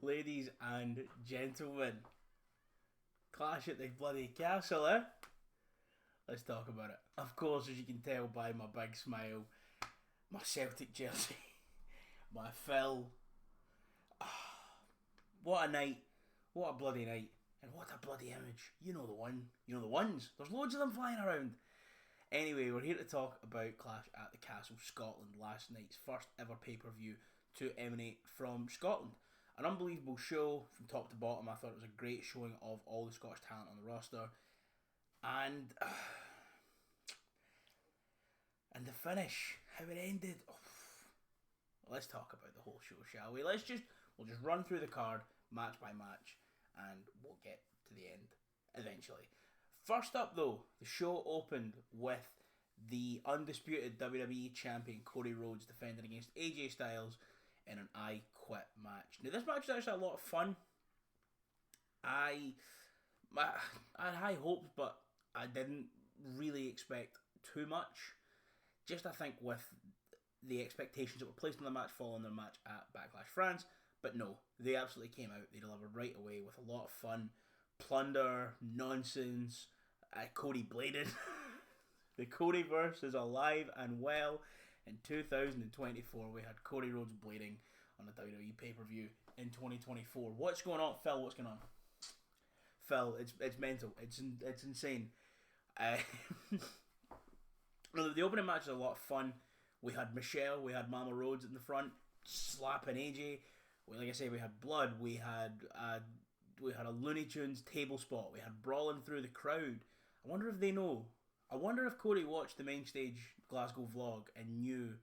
Ladies and gentlemen, Clash at the bloody castle, eh? Let's talk about it. Of course, as you can tell by my big smile, my Celtic jersey, my Phil. What a night. What a bloody night. And what a bloody image. You know the one. You know the ones. There's loads of them flying around. Anyway, we're here to talk about Clash at the Castle Scotland, last night's first ever pay-per-view to emanate from Scotland. An unbelievable show from top to bottom. I thought it was a great showing of all the Scottish talent on the roster. And the finish, how it ended. Oh. Let's talk about the whole show, shall we? We'll just run through the card, match by match, and we'll get to the end eventually. First up, though, the show opened with the undisputed WWE champion Cody Rhodes defending against AJ Styles in an I Quit match. Now, this match was actually a lot of fun. I had high hopes, but I didn't really expect too much. Just, I think, with the expectations that were placed on the match following their match at Backlash France. But no, they absolutely came out. They delivered right away with a lot of fun. Plunder, nonsense, Cody bladed. The Codyverse is alive and well. In 2024, we had Cody Rhodes blading on the WWE pay-per-view in 2024. What's going on, Phil? What's going on? Phil, it's mental. It's insane. No, the opening match was a lot of fun. We had Michelle, we had Mama Rhodes in the front, slapping AJ. Like I say, we had blood. We had a Looney Tunes table spot. We had brawling through the crowd. I wonder if they know. I wonder if Cody watched the main stage Glasgow vlog and knew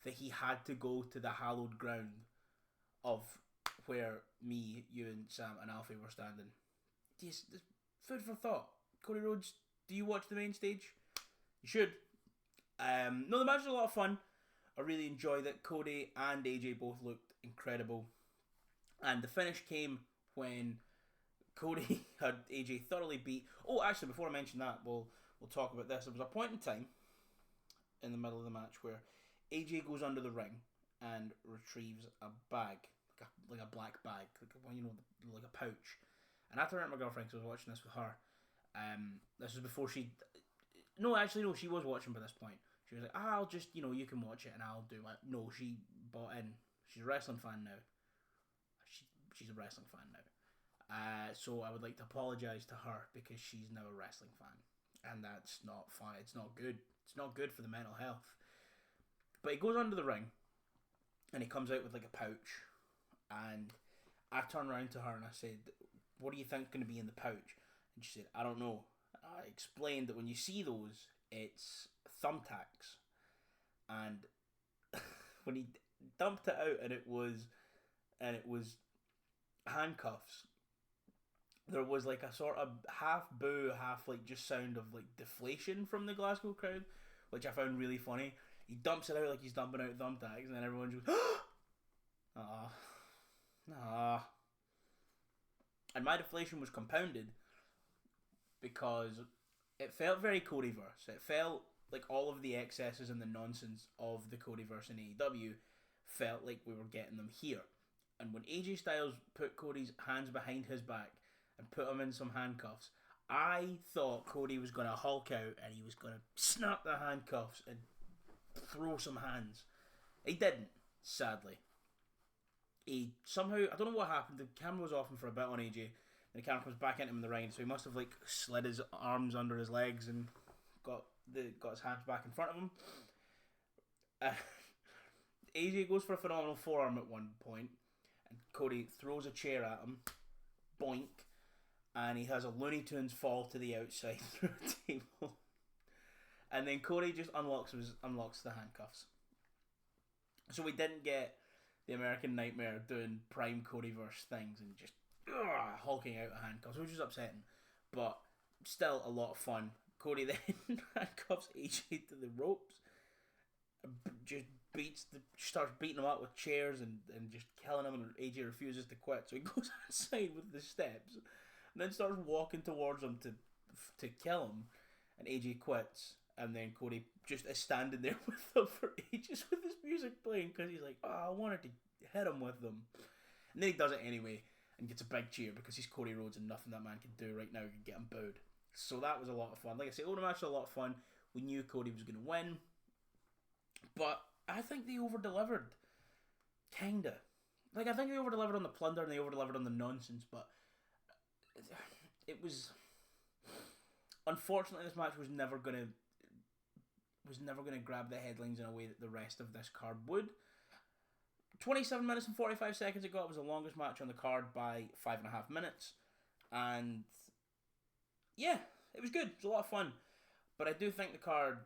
that he had to go to the hallowed ground of where me, you, and Sam and Alfie were standing. Yes, food for thought. Cody Rhodes, do you watch the main stage? You should. No, the match was a lot of fun. I really enjoyed it. Cody and AJ both looked incredible. And the finish came when Cody had AJ thoroughly beat. Oh, actually, before I mention that, we'll talk about this. There was a point in time in the middle of the match where AJ goes under the ring and retrieves a bag, like a black bag, like a pouch. And I turned to my girlfriend because I was watching this with her. This was before she. No, actually, no, she was watching by this point. She was like, I'll just, you can watch it and I'll do it. No, she bought in. She's a wrestling fan now. She's a wrestling fan now. So I would like to apologise to her because she's now a wrestling fan. And that's not fun. It's not good. It's not good for the mental health. But he goes under the ring and he comes out with like a pouch. And I turned around to her and I said, what do you think is going to be in the pouch? And she said, I don't know. I explained that when you see those, it's thumbtacks. And when he dumped it out and it was handcuffs, there was like a sort of half boo, half like just sound of like deflation from the Glasgow crowd, which I found really funny. He dumps it out like he's dumping out thumbtacks, and then everyone just goes, ah. And my deflation was compounded because it felt very Codyverse. It felt like all of the excesses and the nonsense of the Codyverse in AEW felt like we were getting them here. And when AJ Styles put Cody's hands behind his back and put him in some handcuffs, I thought Cody was going to Hulk out and he was going to snap the handcuffs and throw some hands. He didn't, sadly. He somehow, I don't know what happened, the camera was off him for a bit on AJ, and the camera comes back into him in the ring, so he must have like slid his arms under his legs and got his hands back in front of him. AJ goes for a phenomenal forearm at one point, and Cody throws a chair at him, boink, and he has a Looney Tunes fall to the outside through a table. And then Cody just unlocks the handcuffs. So we didn't get the American Nightmare doing prime Codyverse things and just hulking out of handcuffs, which was upsetting. But still a lot of fun. Cody then handcuffs AJ to the ropes, just starts beating him up with chairs and just killing him, and AJ refuses to quit. So he goes outside with the steps and then starts walking towards him to kill him, and AJ quits. And then Cody just is standing there with them for ages with his music playing because he's like, I wanted to hit him with them. And then he does it anyway and gets a big cheer because he's Cody Rhodes and nothing that man can do right now can get him booed. So that was a lot of fun. Like I say, opening match was a lot of fun. We knew Cody was going to win. But I think they over-delivered. Kinda. Like, I think they over-delivered on the plunder and they over-delivered on the nonsense, but it was... Unfortunately, this match was never gonna grab the headlines in a way that the rest of this card would. 27 minutes and 45 seconds ago, it was the longest match on the card by 5.5 minutes. And yeah, it was good. It was a lot of fun. But I do think the card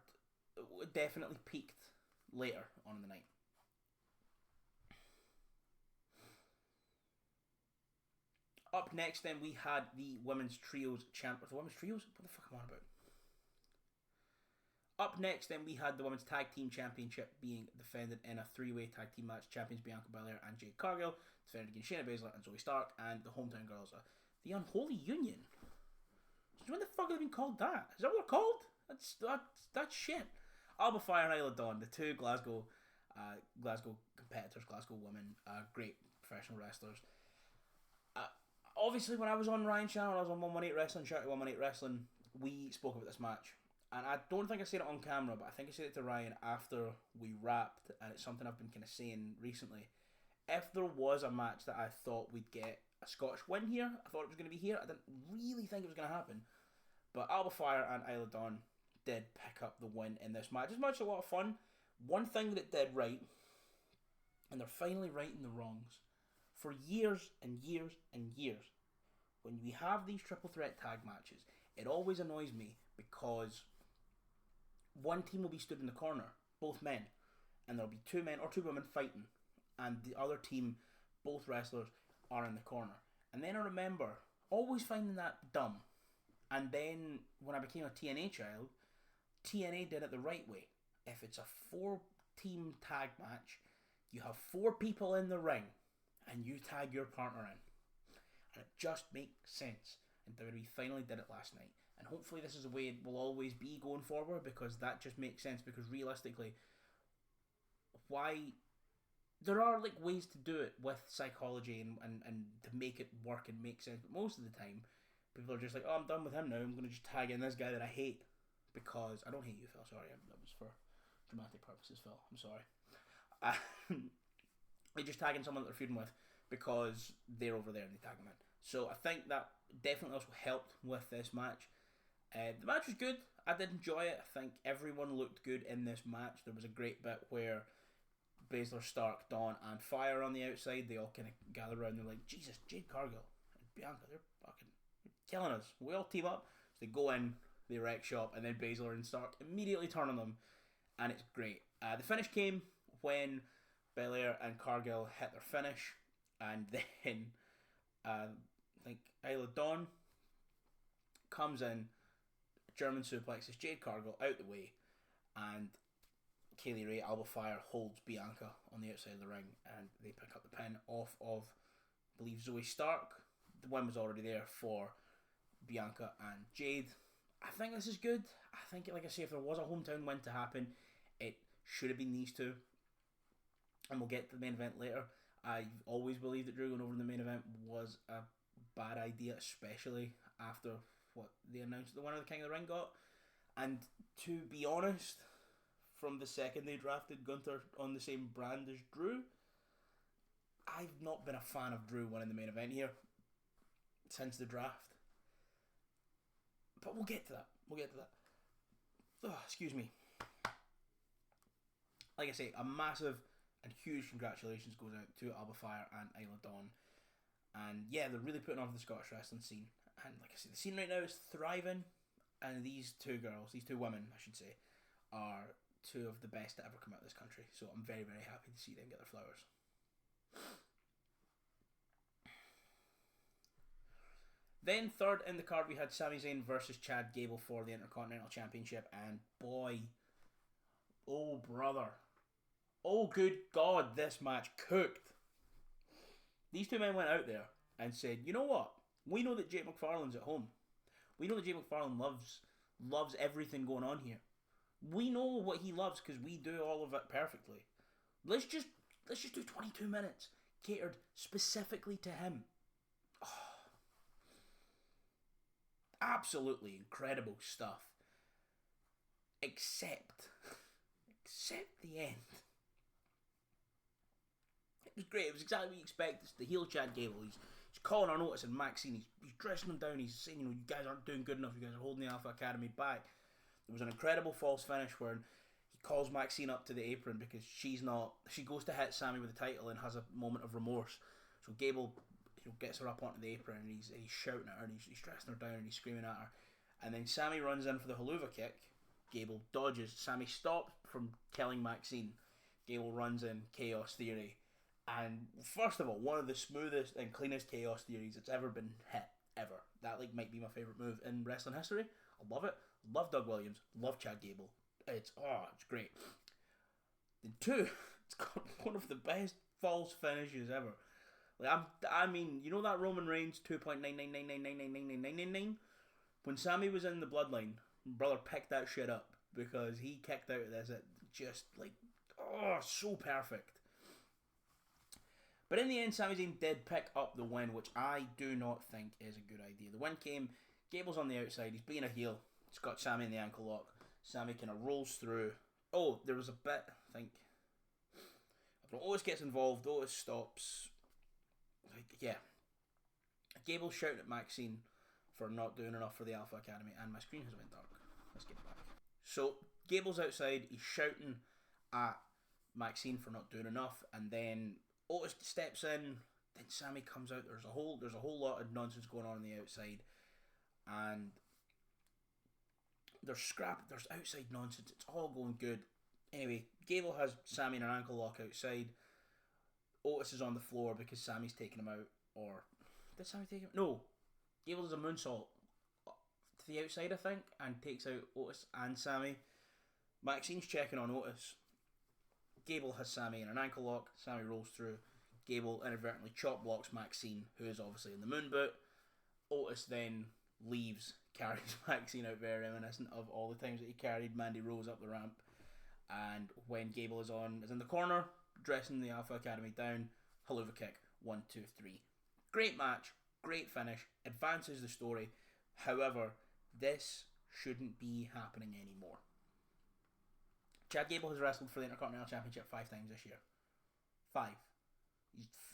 definitely peaked later on in the night. Up next, then, we had the Women's Trios Champions. The Women's Trios? What the fuck am I on about? Up next, then, we had the Women's Tag Team Championship being defended in a three-way tag team match. Champions Bianca Belair and Jade Cargill defended against Shayna Baszler and Zoe Stark and the Hometown Girls. The Unholy Union. So when the fuck have they been called that? Is that what they're called? That's shit. Alba Fire and Isla Dawn, the two Glasgow competitors, Glasgow women, great professional wrestlers. Obviously, when I was on Ryan's channel, I was on 118 Wrestling, shout out 118 Wrestling, we spoke about this match. And I don't think I said it on camera, but I think I said it to Ryan after we wrapped, and it's something I've been kind of saying recently. If there was a match that I thought we'd get a Scottish win here, I thought it was going to be here. I didn't really think it was going to happen. But Alba Fire and Isla Dawn did pick up the win in this match. This match was a lot of fun. One thing that it did right, and they're finally righting the wrongs, for years and years and years, when we have these triple threat tag matches, it always annoys me because one team will be stood in the corner, both men, and there'll be two men or two women fighting, and the other team, both wrestlers, are in the corner. And then I remember always finding that dumb. And then when I became a TNA child, TNA did it the right way. If it's a 4-team tag match, you have 4 people in the ring, and you tag your partner in. And it just makes sense. And WWE finally did it last night. And hopefully this is the way it will always be going forward, because that just makes sense. Because realistically, why... There are like ways to do it with psychology and to make it work and make sense. But most of the time, people are just like, oh, I'm done with him now. I'm going to just tag in this guy that I hate. Because... I don't hate you, Phil. Sorry. That was for dramatic purposes, Phil. I'm sorry. They just tag in someone that they're feuding with because they're over there and they tag them in. So I think that definitely also helped with this match. The match was good. I did enjoy it. I think everyone looked good in this match. There was a great bit where Baszler, Stark, Dawn, and Fire on the outside, they all kind of gather around and they're like, Jesus, Jade Cargill and Bianca, they're fucking killing us. We all team up. So they go in, they wreck shop, and then Baszler and Stark immediately turn on them, and it's great. The finish came when Belair and Cargill hit their finish, and then I think Isla Dawn comes in, German suplexes Jade Cargill out the way, and Kaylee Ray, Alba Fire, holds Bianca on the outside of the ring, and they pick up the pin off of, I believe, Zoe Stark. The win was already there for Bianca and Jade. I think this is good. I think, like I say, if there was a hometown win to happen, it should have been these two. And we'll get to the main event later. I've always believed that Drew going over in the main event was a bad idea, especially after what they announced the winner of the King of the Ring got. And to be honest, from the second they drafted Gunther on the same brand as Drew, I've not been a fan of Drew winning the main event here since the draft. But we'll get to that. Oh, excuse me. Like I say, a massive and huge congratulations goes out to Alba Fire and Isla Dawn. And yeah, they're really putting on the Scottish wrestling scene. And like I say, the scene right now is thriving. And these two women, I should say, are two of the best to ever come out of this country. So I'm very, very happy to see them get their flowers. Then third in the card, we had Sami Zayn versus Chad Gable for the Intercontinental Championship. And boy, oh brother, oh good God, this match cooked. These two men went out there and said, you know what? We know that Jake McFarlane's at home. We know that Jake McFarlane loves everything going on here. We know what he loves because we do all of it perfectly. Let's just do 22 minutes. catered specifically to him. Oh, absolutely incredible stuff. Except the end. It was great. It was exactly what you expect. It's the heel Chad Gable. He's calling on Otis and Maxine. He's dressing them down. He's saying, you guys aren't doing good enough. You guys are holding the Alpha Academy back. There was an incredible false finish where he calls Maxine up to the apron because she goes to hit Sammy with the title and has a moment of remorse. So Gable gets her up onto the apron and he's shouting at her and he's dressing her down and he's screaming at her. And then Sammy runs in for the haluva kick. Gable dodges. Sammy stops from killing Maxine. Gable runs in, Chaos Theory. And first of all, one of the smoothest and cleanest Chaos Theories that's ever been hit, ever. That might be my favourite move in wrestling history. I love it. Love Doug Williams. Love Chad Gable. It's great. Then two, it's got one of the best false finishes ever. I mean, you know that Roman Reigns 2.99999999999? When Sammy was in the Bloodline, brother picked that shit up because he kicked out of this. It just so perfect. But in the end, Sami Zayn did pick up the win, which I do not think is a good idea. The win came, Gable's on the outside, he's being a heel. He's got Sami in the ankle lock. Sami kind of rolls through. Oh, there was a bit, I think. Otis gets involved, Otis stops. Gable shouting at Maxine for not doing enough for the Alpha Academy, and my screen has went dark. Let's get back. So, Gable's outside, he's shouting at Maxine for not doing enough, and then Otis steps in, then Sami comes out. There's a whole lot of nonsense going on the outside, and there's outside nonsense. It's all going good. Anyway, Gable has Sami in an ankle lock outside. Otis is on the floor because Sami's taking him out. Or did Sami take him? No, Gable does a moonsault to the outside, I think, and takes out Otis and Sami. Maxine's checking on Otis. Gable has Sami in an ankle lock. Sami rolls through. Gable inadvertently chop blocks Maxine, who is obviously in the moon boot. Otis then leaves, carries Maxine out, very reminiscent of all the times that he carried Mandy Rose up the ramp. And when Gable is in the corner, dressing the Alpha Academy down, haluva kick, 1, 2, 3. Great match, great finish, advances the story. However, this shouldn't be happening anymore. Chad Gable has wrestled for the Intercontinental Championship 5 times this year. 5.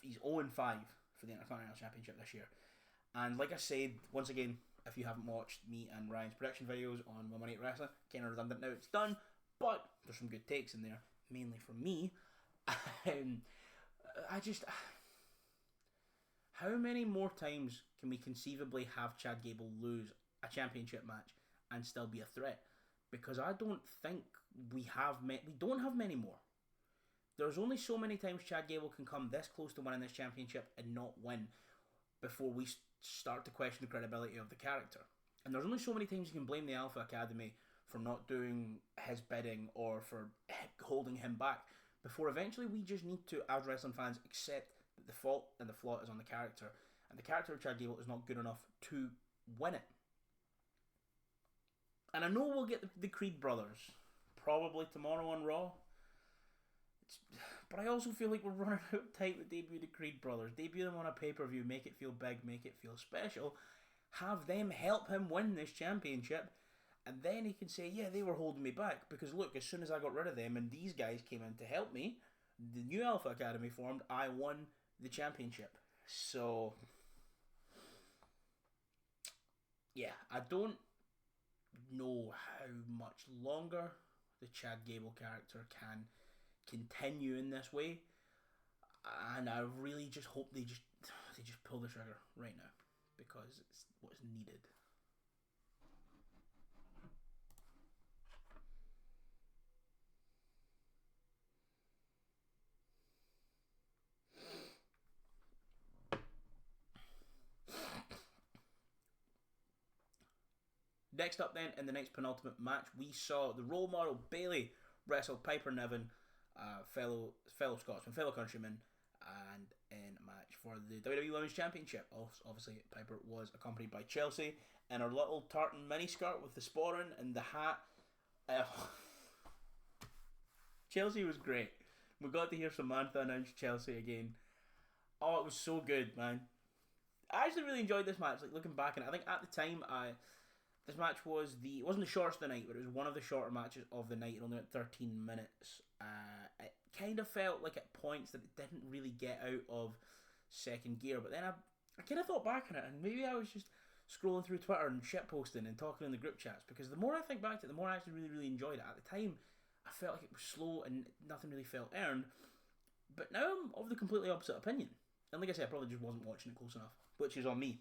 He's 0-5 for the Intercontinental Championship this year. And like I said, once again, if you haven't watched me and Ryan's prediction videos on One Money Wrestling, kind of redundant now, it's done, but there's some good takes in there, mainly from me. How many more times can we conceivably have Chad Gable lose a championship match and still be a threat? Because I don't think we don't have many more. There's only so many times Chad Gable can come this close to winning this championship and not win before we start to question the credibility of the character. And there's only so many times you can blame the Alpha Academy for not doing his bidding or for holding him back before eventually we just need to, as wrestling fans, accept that the fault and the flaw is on the character, and the character of Chad Gable is not good enough to win it. And I know we'll get the Creed brothers probably tomorrow on Raw. But I also feel like we're running out of time to debut the Creed brothers. Debut them on a pay-per-view, make it feel big, make it feel special. Have them help him win this championship. And then he can say, yeah, they were holding me back. Because look, as soon as I got rid of them and these guys came in to help me, the new Alpha Academy formed, I won the championship. So, yeah, I don't know how much longer the Chad Gable character can continue in this way, and I really just hope they just pull the trigger right now, because it's what's needed. Next up then, in the next penultimate match, we saw the role model Bayley wrestle Piper Niven, fellow Scotsman, fellow countryman, and in a match for the WWE Women's Championship. Obviously, Piper was accompanied by Chelsea in her little tartan miniskirt with the sporran and the hat. Chelsea was great. We got to hear Samantha announce Chelsea again. Oh, it was so good, man. I actually really enjoyed this match. Like looking back, and I think at the time, this match was it wasn't the shortest of the night, but it was one of the shorter matches of the night. It only went 13 minutes. It kind of felt like at points that it didn't really get out of second gear. But then I kind of thought back on it, and maybe I was just scrolling through Twitter and shitposting and talking in the group chats, because the more I think back to it, the more I actually really, really enjoyed it. At the time, I felt like it was slow and nothing really felt earned. But now I'm of the completely opposite opinion. And like I said, I probably just wasn't watching it close enough, which is on me.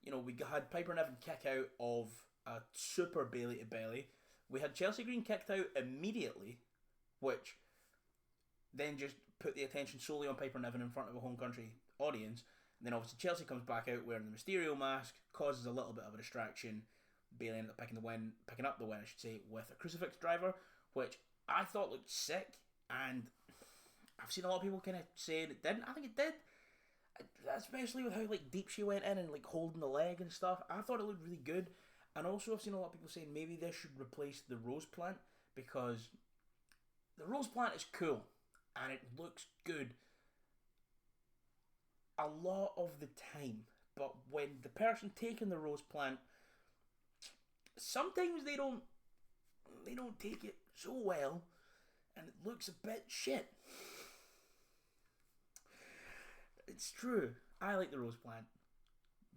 You know, we had Piper Niven kick out of a super Bayley to belly. We had Chelsea Green kicked out immediately, which then just put the attention solely on Piper Niven in front of a home country audience. And then obviously Chelsea comes back out wearing the Mysterio mask, causes a little bit of a distraction. Bayley ended up picking up the win, I should say, with a crucifix driver, which I thought looked sick, and I've seen a lot of people kind of saying it didn't. I think it did, especially with how like deep she went in and like holding the leg and stuff. I thought it looked really good, and also I've seen a lot of people saying maybe this should replace the rose plant, because the rose plant is cool and it looks good a lot of the time, but when the person taking the rose plant, sometimes they don't take it so well, and it looks a bit shit. It's true. I like the rose plant.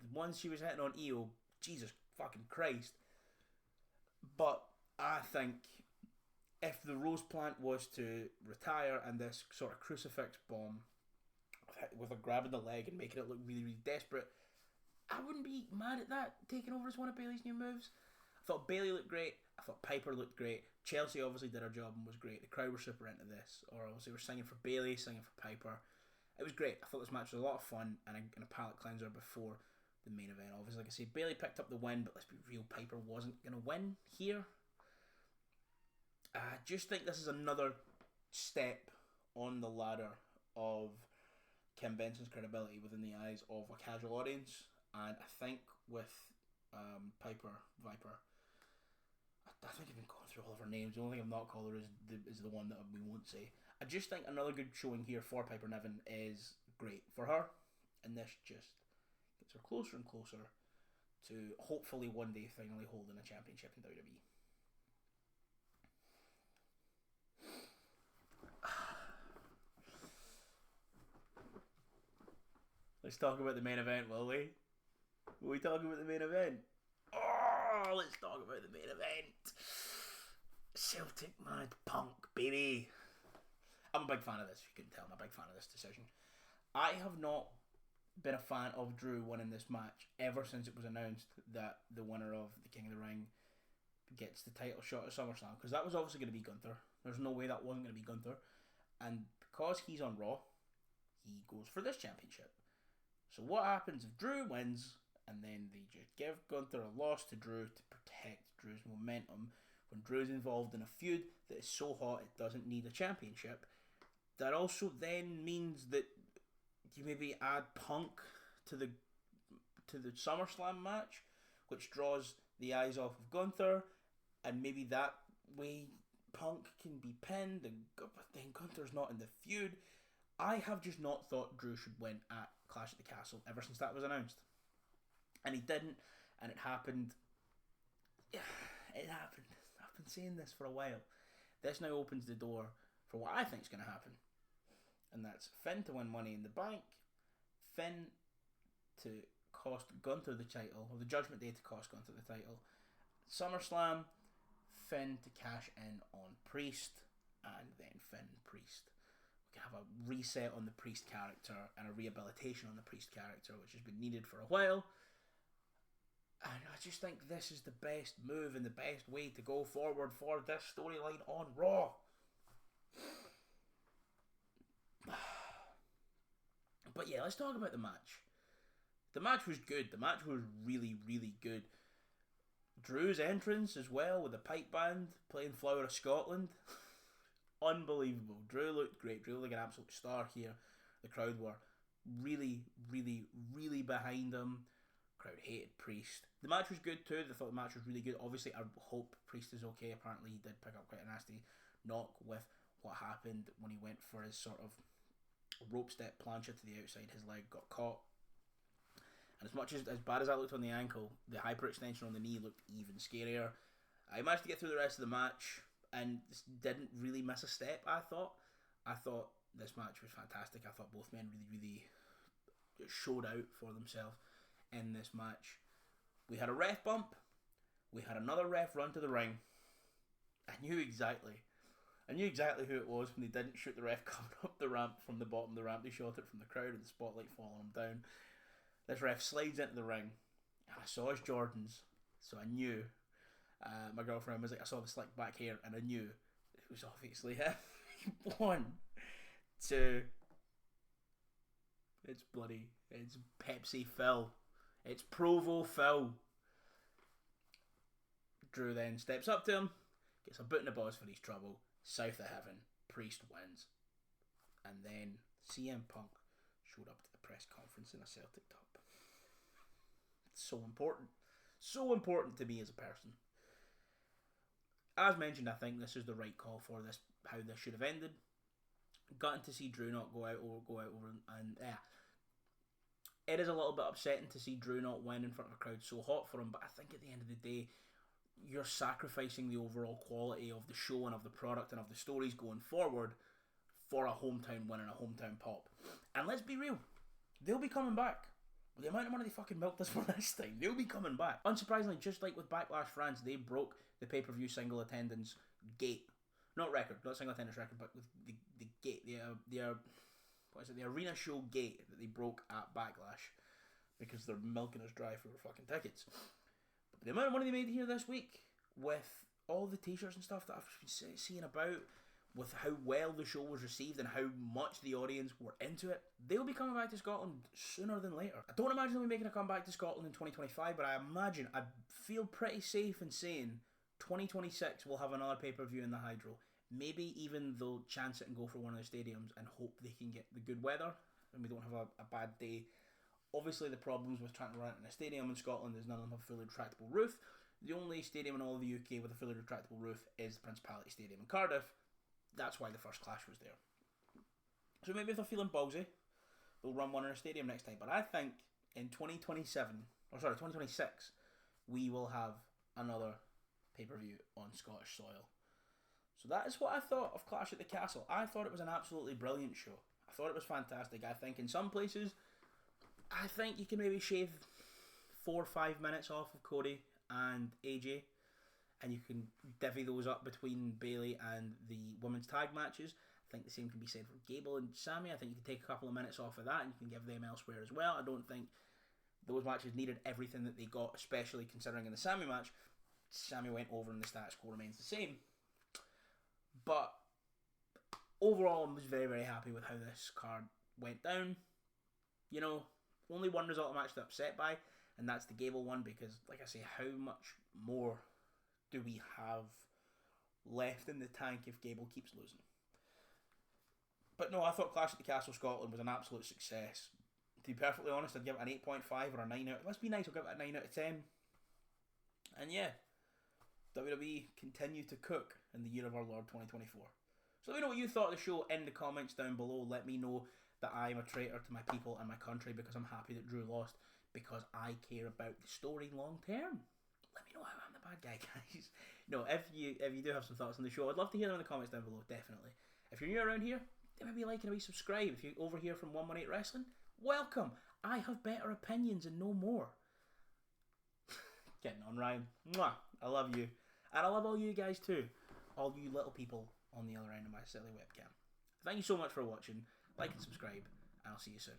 The ones she was hitting on EO, Jesus fucking Christ. But I think if the rose plant was to retire and this sort of crucifix bomb with her grabbing the leg and making it look really, really desperate, I wouldn't be mad at that taking over as one of Bayley's new moves. I thought Bayley looked great. I thought Piper looked great. Chelsea obviously did her job and was great. The crowd were super into this. Or obviously were singing for Bayley, singing for Piper. It was great. I thought this match was a lot of fun and a palate cleanser before the main event. Obviously, like I said, Bayley picked up the win, but let's be real, Piper wasn't going to win here. I just think this is another step on the ladder of Kim Benson's credibility within the eyes of a casual audience, and I think with Viper, I think I've been going through all of her names. The only thing I've not called her is the one that we won't say. I just think another good showing here for Piper Niven is great for her, and this just gets her closer and closer to hopefully one day finally holding a championship in WWE. Let's talk about the main event, will we? Will we talk about the main event? Oh, let's talk about the main event. Celtic Mad Punk, baby. I'm a big fan of this, if you couldn't tell. I'm a big fan of this decision. I have not been a fan of Drew winning this match ever since it was announced that the winner of the King of the Ring gets the title shot at SummerSlam, because that was obviously going to be Gunther. There's no way that wasn't going to be Gunther. And because he's on Raw, he goes for this championship. So what happens if Drew wins and then they just give Gunther a loss to Drew to protect Drew's momentum when Drew's involved in a feud that is so hot it doesn't need a championship? That also then means that you maybe add Punk to the SummerSlam match, which draws the eyes off of Gunther, and maybe that way Punk can be pinned and then Gunther's not in the feud. I have just not thought Drew should win at Clash at the Castle ever since that was announced. And he didn't, and it happened. Yeah, it happened. I've been saying this for a while. This now opens the door for what I think is going to happen. And that's Finn to win Money in the Bank, Finn to cost Gunther the title, or the Judgment Day to cost Gunther the title, SummerSlam, Finn to cash in on Priest, and then Finn Priest. We can have a reset on the Priest character and a rehabilitation on the Priest character, which has been needed for a while. And I just think this is the best move and the best way to go forward for this storyline on Raw. But yeah, let's talk about the match. The match was good. The match was really, really good. Drew's entrance as well with the pipe band playing Flower of Scotland. Unbelievable. Drew looked great. Drew looked like an absolute star here. The crowd were really, really, really behind him. Crowd hated Priest. The match was good too. I thought the match was really good. Obviously, I hope Priest is okay. Apparently, he did pick up quite a nasty knock with what happened when he went for his sort of rope step plancha to the outside. His leg got caught. And as much as bad as that looked on the ankle, the hyperextension on the knee looked even scarier. I managed to get through the rest of the match and didn't really miss a step, I thought. I thought this match was fantastic. I thought both men really showed out for themselves in this match. We had a ref bump. We had another ref run to the ring. I knew exactly who it was when they didn't shoot the ref coming up the ramp from the bottom of the ramp. They shot it from the crowd and the spotlight following him down. This ref slides into the ring, and I saw his Jordans, so I knew. My girlfriend was like, I saw the slick back hair, and I knew it was obviously him. 1, 2. It's Pepsi Phil. It's Provo Phil. Drew then steps up to him, gets a boot in the balls for his trouble. South of Heaven. Priest wins. And then CM Punk showed up to the press conference in a Celtic top. It's so important. So important to me as a person. As mentioned, I think this is the right call for this, how this should have ended. Gotten to see Drew not go out over, and it is a little bit upsetting to see Drew not win in front of a crowd so hot for him, but I think at the end of the day, you're sacrificing the overall quality of the show and of the product and of the stories going forward for a hometown win and a hometown pop. And let's be real, they'll be coming back. With the amount of money they fucking milked us for this time, they'll be coming back. Unsurprisingly, just like with Backlash France, they broke the pay-per-view single attendance gate. Not record, not single attendance record, but with the gate, the arena show gate that they broke at Backlash because they're milking us dry for fucking tickets. But the amount of money they made here this week, with all the t-shirts and stuff that I've been seeing about, with how well the show was received and how much the audience were into it, they'll be coming back to Scotland sooner than later. I don't imagine they'll be making a comeback to Scotland in 2025, but I feel pretty safe in saying 2026 we'll have another pay-per-view in the Hydro. Maybe even they'll chance it and go for one of the stadiums and hope they can get the good weather and we don't have a bad day. Obviously, the problems with trying to run it in a stadium in Scotland is none of them have a fully retractable roof. The only stadium in all of the UK with a fully retractable roof is the Principality Stadium in Cardiff. That's why the first clash was there. So maybe if they're feeling ballsy, they'll run one in a stadium next time. But I think in 2026, we will have another pay-per-view on Scottish soil. So that is what I thought of Clash at the Castle. I thought it was an absolutely brilliant show. I thought it was fantastic. I think in some places, I think you can maybe shave 4 or 5 minutes off of Cody and AJ, and you can divvy those up between Bayley and the women's tag matches. I think the same can be said for Gable and Sammy. I think you can take a couple of minutes off of that and you can give them elsewhere as well. I don't think those matches needed everything that they got, especially considering in the Sammy match, Sammy went over and the status quo remains the same. But overall, I was very, very happy with how this card went down. You know, only one result I'm actually upset by, and that's the Gable one, because, like I say, how much more do we have left in the tank if Gable keeps losing? But no, I thought Clash at the Castle Scotland was an absolute success. To be perfectly honest, I'd give it an 8.5 or a 9 out. Let's be nice, I'll give it a 9 out of 10. And yeah, WWE continue to cook in the year of our Lord 2024. So let me know what you thought of the show in the comments down below. Let me know that I'm a traitor to my people and my country because I'm happy that Drew lost, because I care about the story long term. Let me know how I'm the bad guy, guys. No, if you do have some thoughts on the show, I'd love to hear them in the comments down below, definitely. If you're new around here, then maybe like and subscribe. If you're over here from 118 Wrestling, welcome. I have better opinions and no more. Getting on, Ryan. Mwah. I love you. And I love all you guys too. All you little people on the other end of my silly webcam. Thank you so much for watching. Like and subscribe, and I'll see you soon.